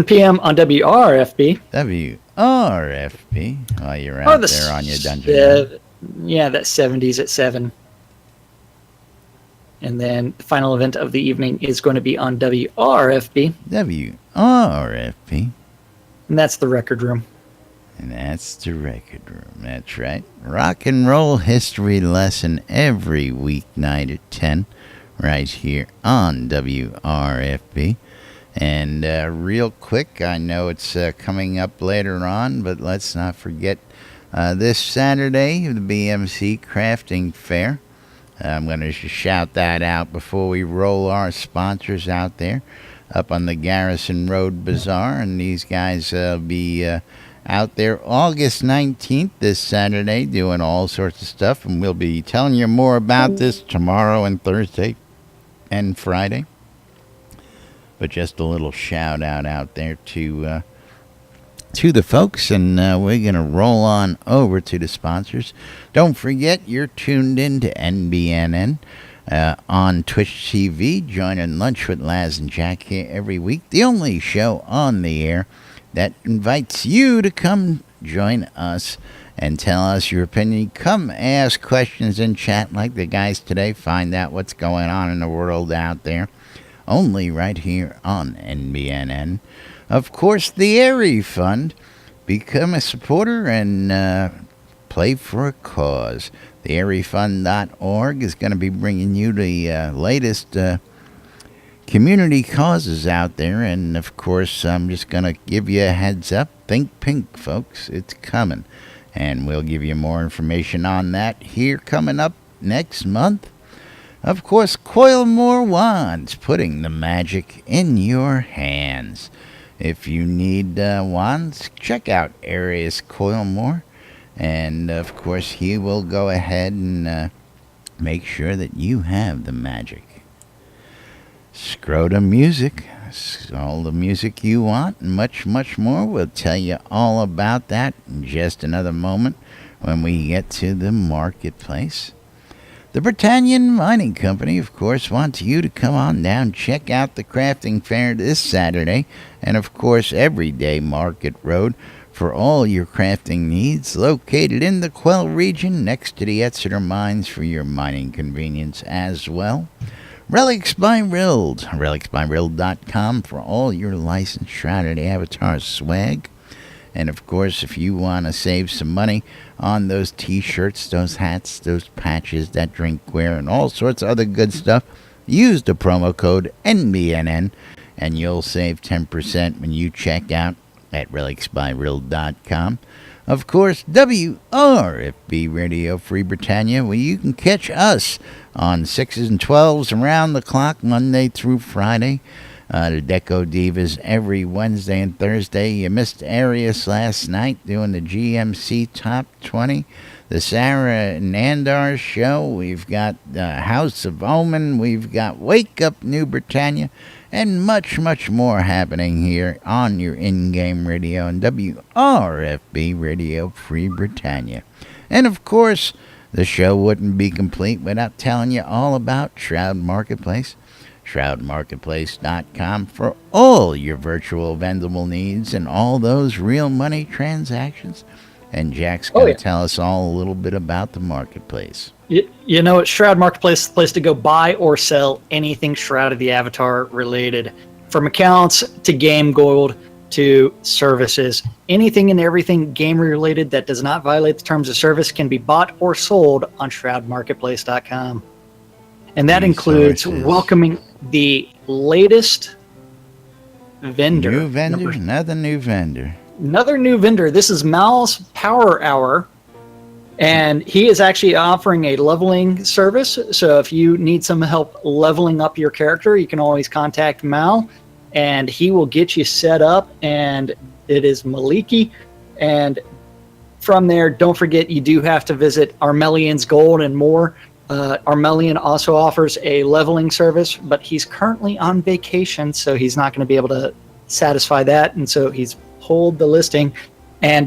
p.m. on WRFB. WRFB. While you're out there on your dungeon. Yeah, that's 70s at 7. And then the final event of the evening is going to be on WRFB. WRFB. And that's the record room. And that's the record room. That's right. Rock and roll history lesson every weeknight at 10. right here on WRFB. And real quick, I know it's coming up later on, but let's not forget this Saturday, the BMC Crafting Fair. I'm going to shout that out before we roll our sponsors out there up on the Garrison Road Bazaar. And these guys will be out there August 19th, this Saturday, doing all sorts of stuff. And we'll be telling you more about this tomorrow and Thursday and Friday. But just a little shout out there to the folks, and we're going to roll on over to the sponsors. Don't forget, you're tuned in to NBNN on Twitch TV, joining Lunch with Laz and Jack here every week, the only show on the air that invites you to come join us and tell us your opinion. Come ask questions in chat like the guys today. Find out what's going on in the world out there. Only right here on NBNN. Of course, the Airy Fund. Become a supporter and play for a cause. The airyfund.org is going to be bringing you the latest community causes out there. And, of course, I'm just going to give you a heads up. Think pink, folks. It's coming. And we'll give you more information on that here coming up next month. Of course, Coil More Wands, putting the magic in your hands. If you need wands, check out Arius Coilmore. And, of course, he will go ahead and make sure that you have the magic. Scrotum Music, all the music you want and much, much more. We'll tell you all about that in just another moment when we get to the marketplace. The Britannian Mining Company, of course, wants you to come on down, check out the crafting fair this Saturday, and, of course, Everyday Market Road for all your crafting needs, located in the Quell region next to the Exeter Mines for your mining convenience as well. Relics by Rild, relicsbyrild.com for all your licensed Shrouded Avatar swag. And, of course, if you want to save some money on those T-shirts, those hats, those patches, that drinkware, and all sorts of other good stuff, use the promo code NBNN, and you'll save 10% when you check out at relicsbyrild.com. Of course, WRFB Radio Free Britannia, where you can catch us on 6s and 12s around the clock, Monday through Friday. The Deco Divas every Wednesday and Thursday. You missed Arius last night doing the GMC Top 20. The Sarah Nandar Show. We've got House of Omen. We've got Wake Up New Britannia. And much, much more happening here on your in-game radio and WRFB Radio Free Britannia. And, of course, the show wouldn't be complete without telling you all about Shroud Marketplace. ShroudMarketplace.com for all your virtual vendable needs and all those real money transactions. And Jack's going to tell us all a little bit about the marketplace. You know, at Shroud Marketplace is the place to go buy or sell anything Shroud of the Avatar related. From accounts to game gold to services. Anything and everything game related that does not violate the terms of service can be bought or sold on ShroudMarketplace.com. And that includes welcoming the latest vendor. New vendor? Another new vendor. Another new vendor. This is Mal's Power Hour. And he is actually offering a leveling service. So if you need some help leveling up your character, you can always contact Mal. And he will get you set up. And it is Maliki. And from there, don't forget, you do have to visit Armelian's Gold and more. Armelian also offers a leveling service, but he's currently on vacation, so he's not going to be able to satisfy that, and so he's pulled the listing. And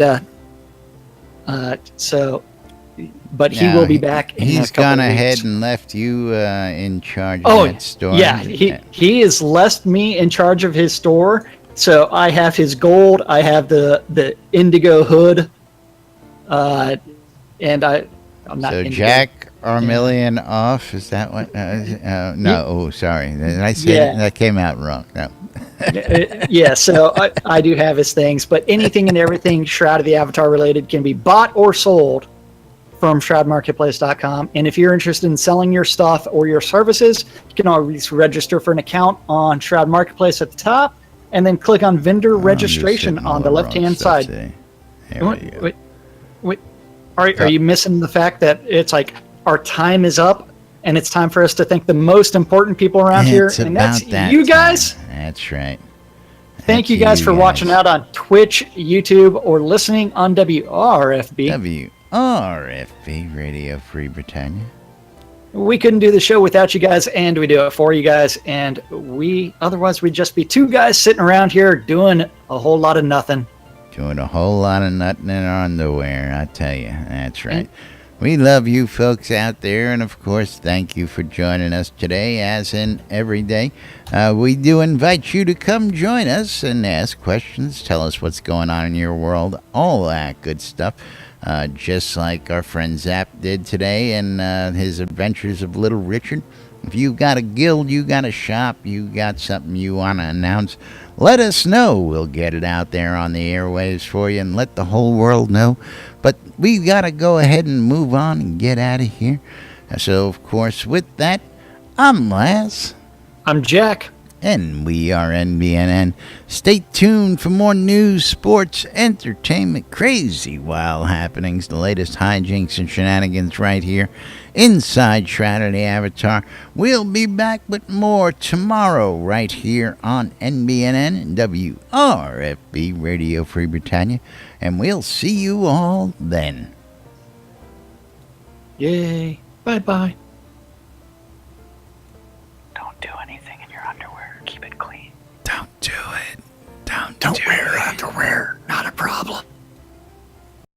but he will be back. He's gone ahead and left you in charge of that store. Yeah, he has left me in charge of his store. So I have his gold, I have the indigo hood, and I'm not. So indigo. Jack Armelian off, is that what? No, sorry, I said that came out wrong. No. Yeah, so I do have his things, but anything and everything Shroud of the Avatar related can be bought or sold from shroudmarketplace.com. And if you're interested in selling your stuff or your services, you can always register for an account on Shroud Marketplace at the top, and then click on vendor registration on the left-hand side. Wait, are you missing the fact that it's like our time is up and it's time for us to thank the most important people around here, and that's you guys? That's right. Thank you guys for watching out on Twitch, YouTube, or listening on WRFB. WRFB, Radio Free Britannia. We couldn't do the show without you guys, and we do it for you guys. And otherwise we'd just be two guys sitting around here doing a whole lot of nothing. Doing a whole lot of nothing in our underwear, I tell you. That's right. We love you folks out there, and of course, thank you for joining us today, as in every day. We do invite you to come join us and ask questions, tell us what's going on in your world, all that good stuff. Just like our friend Zap did today and his Adventures of Little Richard. If you've got a guild, you got a shop, you got something you want to announce, let us know. We'll get it out there on the airwaves for you and let the whole world know. But we've got to go ahead and move on and get out of here. So, of course, with that, I'm Laz. I'm Jack. And we are NBNN. Stay tuned for more news, sports, entertainment, crazy wild happenings, the latest hijinks and shenanigans right here inside Shroud of the Avatar. We'll be back with more tomorrow right here on NBNN and WRFB Radio Free Britannia. And we'll see you all then. Yay. Bye-bye. Don't do anything in your underwear. Keep it clean. Don't do it. Don't wear underwear.